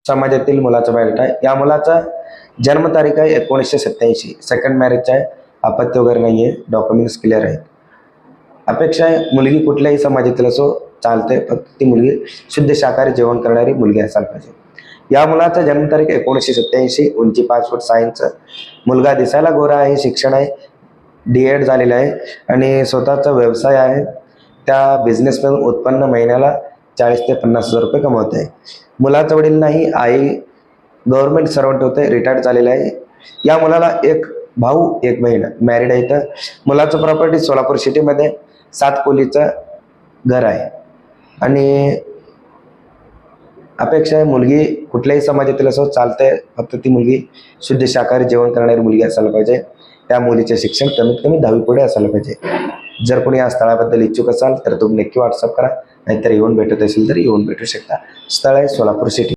समाजातील मुलाचा बायोडेटा आहे. या मुलाचा जन्मतारीख आहे 1987. सेकंड मॅरेज आहे. अपत्य वगैरे नाही आहे. डॉक्युमेंट्स क्लिअर आहेत. अपेक्षा आहे मुलगी कुठल्याही समाजातील असो चालते, फक्त ती मुलगी शुद्ध शाकाहारी जेवण करणारी मुलगी असायला पाहिजे. या मुलाचा जन्मतारीख 1987. उंची 5 फूट 6 इंच. मुलगा दिसायला गोरा आहे. शिक्षण आहे. D.Ed झालेलं आहे आणि स्वतःचा व्यवसाय आहे. त्या बिझनेसमधून उत्पन्न महिन्याला 40 ते 50 हजार रुपये कमवत आहे. मुलाचं वडील नाही, आई गव्हर्नमेंट सर्वंट होते, रिटायर्ड झालेले आहे. या मुलाला एक भाऊ एक बहीण मॅरिड आहे. तर मुलाचं प्रॉपर्टी सोलापूर सिटीमध्ये 7 खोलीचं घर आहे आणि अपेक्षा आहे मुलगी कुठल्याही समाजातील असो चालते, फक्त ती मुलगी शुद्ध शाकाहारी जेवण करणारी मुलगी असायला पाहिजे. त्या मुलीचे शिक्षण कमीत कमी 10वी पुढे असायला पाहिजे. जर कोणी या स्थळाबद्दल इच्छुक असाल तर तुम्ही नक्की व्हॉट्सअप करा, नाहीतर येऊन भेटत असेल तर येऊन भेटू शकता. स्थळ आहे सोलापूर सिटी.